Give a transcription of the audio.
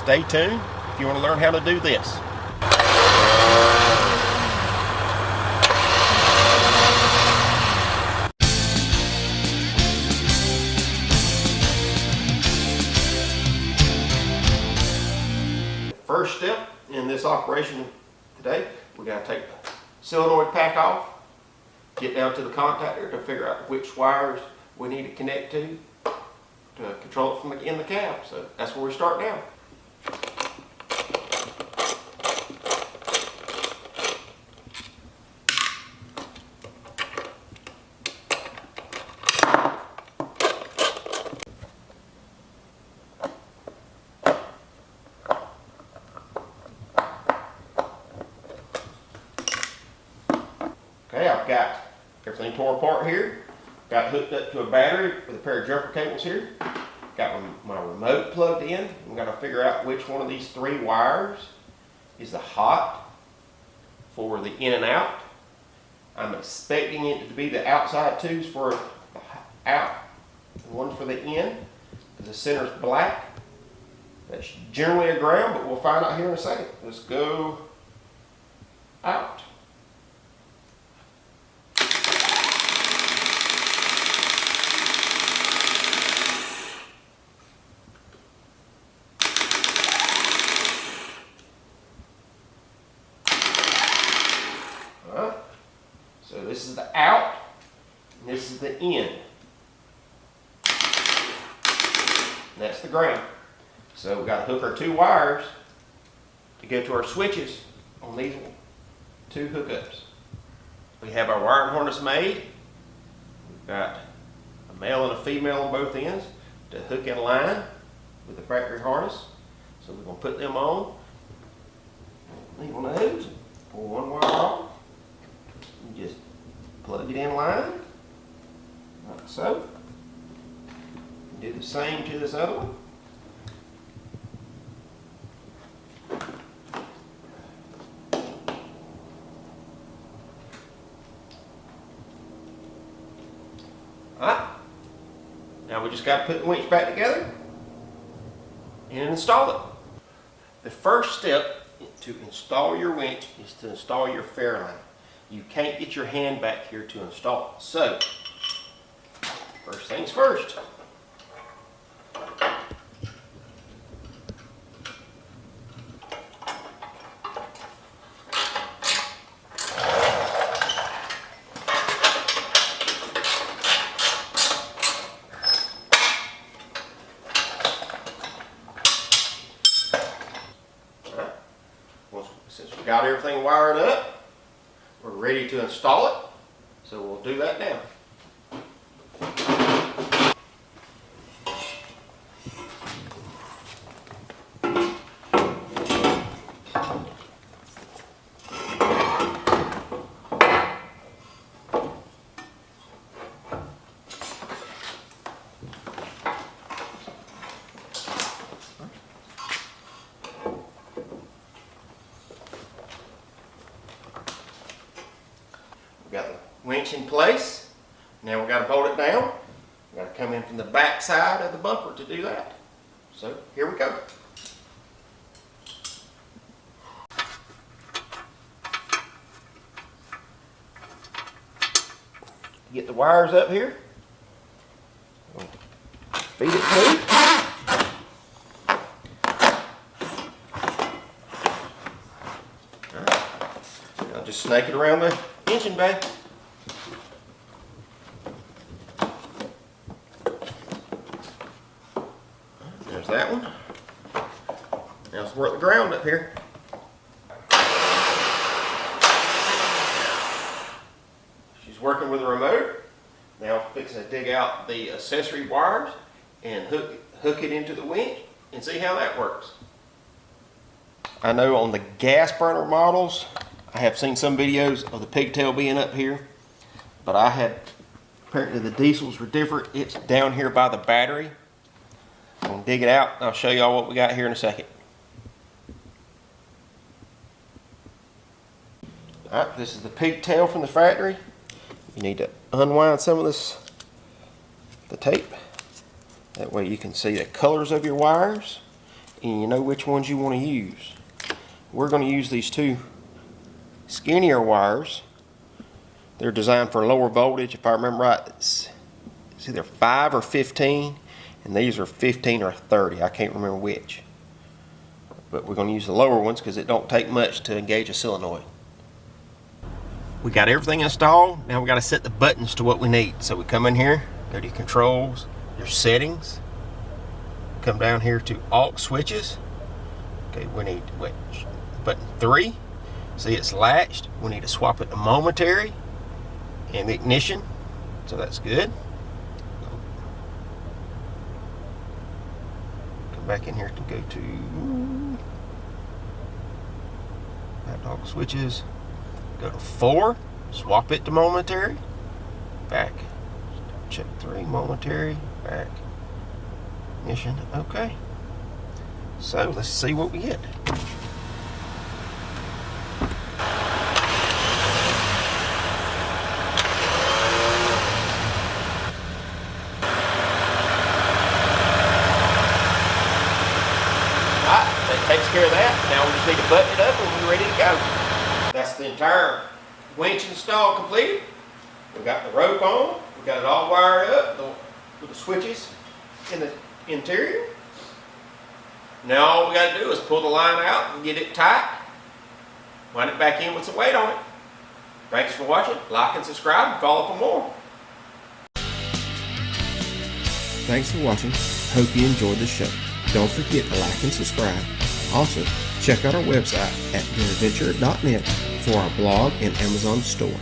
Stay tuned if you want to learn how to do this. First step in this operation today, we got to take the solenoid pack off, get down to the contactor to figure out which wires we need to connect to control it from in the cab. So that's where we start now. Okay, I've got everything tore apart here. Got hooked up to a battery with a pair of jumper cables here. Got my remote plugged in. We've got to figure out which one of these 3 wires is the hot for the in and out. I'm expecting it to be the outside 2s for the out, and 1 for the in, because the center is black. That's generally a ground, but we'll find out here in a second. Let's go out. So this is the out, and this is the in. And that's the ground. So we've got to hook our 2 wires to go to our switches on these 2 hookups. We have our wiring harness made. We've got a male and a female on both ends to hook in line with the factory harness. So we're going to put them on. Leave one of those. Pull one wire off. You just plug it in line, like so. Do the same to this other one. Alright, now we just got to put the winch back together and install it. The first step to install your winch is to install your Fairline. You can't get your hand back here to install it. So, first things first. Since we got everything wired up, we're ready to install it, so we'll do that now. Got the winch in place. Now we've got to bolt it down. We've got to come in from the back side of the bumper to do that. So here we go. Get the wires up here. Feed it through. I'll just snake it around the engine bay. There's that one. Now let's work the ground up here. She's working with the remote. Now fixing to dig out the accessory wires and hook it into the winch and see how that works. I know on the gas burner models, I have seen some videos of the pigtail being up here, but apparently the diesels were different. It's down here by the battery. I'm going to dig it out and I'll show y'all what we got here in a second. Alright, this is the pigtail from the factory. You need to unwind some of the tape. That way you can see the colors of your wires and you know which ones you want to use. We're going to use these two skinnier wires. They're designed for lower voltage. If I remember right, it's either 5 or 15, and these are 15 or 30. I can't remember which. But we're going to use the lower ones because it don't take much to engage a solenoid. We got everything installed. Now we got to set the buttons to what we need. So we come in here, go to your controls, your settings, come down here to aux switches. Okay, we need button 3. See, it's latched. We need to swap it to momentary and the ignition. So that's good. Come back in here to go to aux switches. Go to 4, swap it to momentary, back, check 3, momentary, back, ignition, okay. So let's see what we get. Alright, that takes care of that. Now we just need to button it up and we're ready to go. That's the entire winch install completed. We got the rope on. We got it all wired up with the switches in the interior. Now all we got to do is pull the line out and get it tight. Wind it back in with some weight on it. Thanks for watching. Like and subscribe and follow for more. Thanks for watching. Hope you enjoyed the show. Don't forget to like and subscribe. Also, check out our website at theadventure.net for our blog and Amazon store.